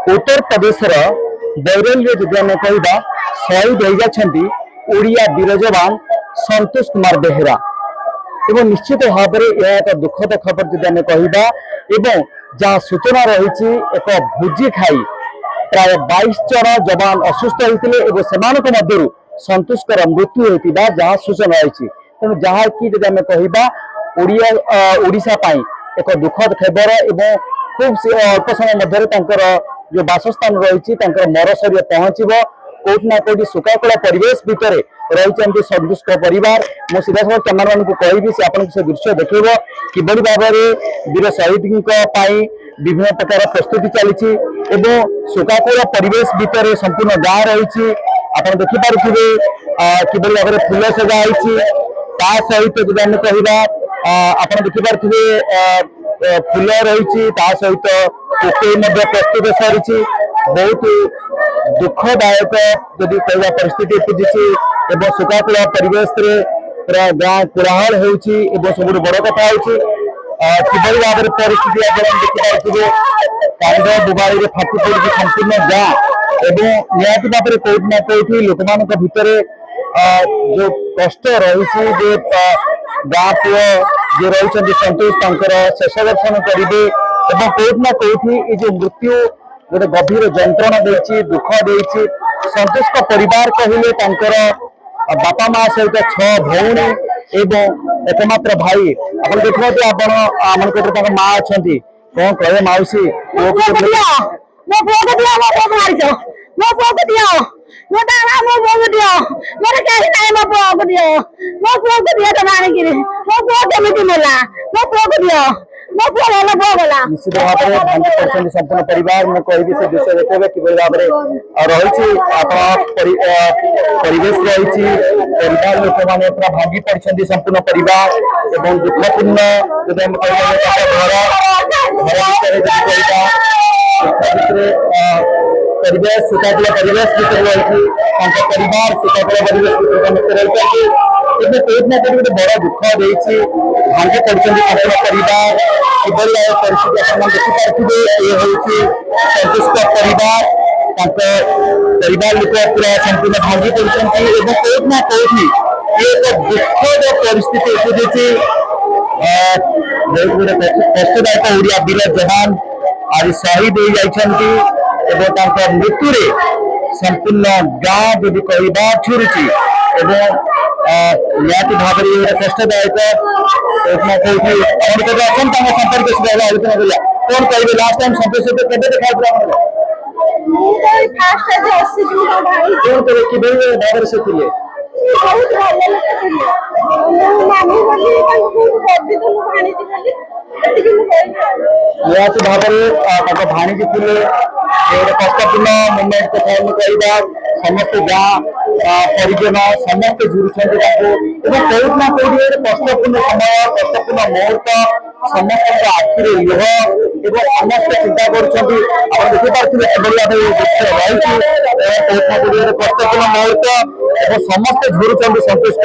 Uttar Pradesh barrel जदि आम कह शहीद हो जाती ओडिया वीर जवान संतोष कुमार बेहेरा एवं निश्चित भाव में यह एक दुखद खबर जदि आम कह जहाँ सूचना रही एक भोजी खाई प्राय 22 जन जवान असुस्थ होते संतोषकर मृत्यु होता जहाँ सूचना रही तेणु जहाँ कि जब आम कह ओडिशा एक दुखद खबर एवं खूब अल्प समय मध्य जो बासस्थान रही मर शरीर पहुंचब कोटि ना कोटि सुकाकुला परिवेश भितर रही संतोष परिवार मो सीधा सब कैमरा मान को कहि से आपन से दृश्य देखिबो किबड़ी भाव में वीर शहीद विभिन्न प्रकार प्रस्तुति चली एवं सुकाकुला परिवेश भितर संपूर्ण गाँ रही आप देखिपे किबड़ी भाव में फूल सजा सहित जब आम कहवा आप देखिपे फूल रही सहित कोकई प्रस्तुत सरी बहुत दुखदायक जदि कहवा परिस्थिति पूजी एवं सुकाकुला परिवेश पूरा गाँ कोलाहल होती सब बड़ कथा किभली भाव में परिस्थिति आप देखिए कांड बुबाड़ी फाटी पड़ी संपूर्ण गाँ एवं निहती भाव में कौटि ना कौटि लोक मान भितर जो कष्ट रही गाँ पुओ जो रही संतोष शेष दर्शन करेंगे कौटि ना कौटि ये जो मृत्यु गोटे गभीर जंत्रणा देती दुख देती संतोष का परिवार कहले बापा माँ सहित 6 भौणी एवं एकमात्र भाई आप देखते आप माँ अच्छा कौन कहे मौसी निश्चित भाव में भांगी पड़ते संपूर्ण परिवार में कह से दृश्य देखते कि भाव में रही परिवेश रही परिवार लोक मैंने पूरा भांगी पड़ते संपूर्ण परिवार एवं दुखपूर्ण जब हम परिवेश सुकाकुला परिवेश भितर रही परिवार सुकाकुला परिवेश भितर रही कौटि ना कौटि गोटे बड़ दुख देती भांगी पड़ते संपूर्ण परिवार किभली परिस्थिति आप देखिपे ये हूँ संतुष्ट परिवार परिवार लोक पूरा संपूर्ण भांगी पड़ते कौटि ना कौटि एक दुखद परिस्थिति उपजी कष्टदायक ओडिया वीर जवान आज शहीद हो जाती मृत्यु संपूर्ण गाँ जदि कहवा छुरी निहती भाव में कष्टदायक कौटि ना कौटि संपर्क से आलोचना करा कौन कहे लास्ट टाइम संतोष सहित के देखा भाव से थे निहती भाव में भाणीजी थे कष्टपूर्ण मुमेंट कथा कहवा समस्त गाँ परिजन समस्ते झुरुंट कौटि ना कौटि कष्टपूर्ण समय कष्टपूर्ण मुहूर्त समस्त आखिरे लुह एवं समस्ते चिंता करें कष्टपूर्ण मुहूर्त एवं समस्ते झुरुंट संतोष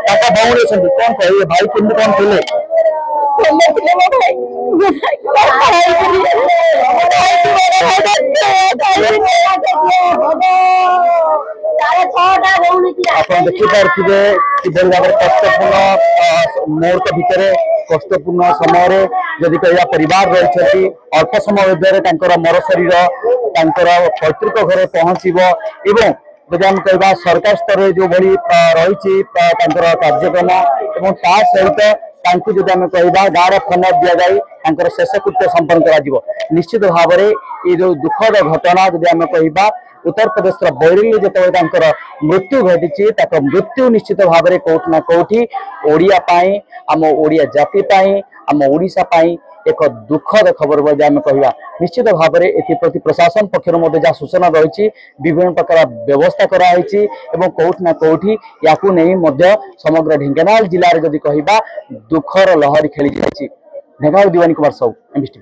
अच्छे भौणी अच्छा कौन कहे भाई केमती कौन थे आप देखिपे किभली भाव में कष्टपूर्ण मुहूर्त भितर कष्टपूर्ण समय जदि कहवा परिवार रही अल्प समय मर शरीर पैतृक घर पहुंचब एवं जब आम कहवा सरकार स्तर जो भली रही कार्यक्रम एवं सहित जब आम कहवा गाँव फनर दि जाए शेषकृत्य संपन्न कर निश्चित भाव में ये जो दुखद घटना जब आम कहवा उत्तर प्रदेश बैरल जो मृत्यु घटी मृत्यु निश्चित भाव में कौटि ना कौटि ओडिया आम ओडिया जाति आम ओडिशा एक दुखद खबर बोली आम कहवा निश्चित भाव में एप्रति प्रशासन पक्षर जहाँ सूचना रही विभिन्न प्रकार व्यवस्था कराई कौटि ना कौटि या समग्र ढेंकानाल जिले में जदि कहवा दुखर लहरी खेली जाए ढेंकानाल दीवानी कुमार साहू एमबीसी।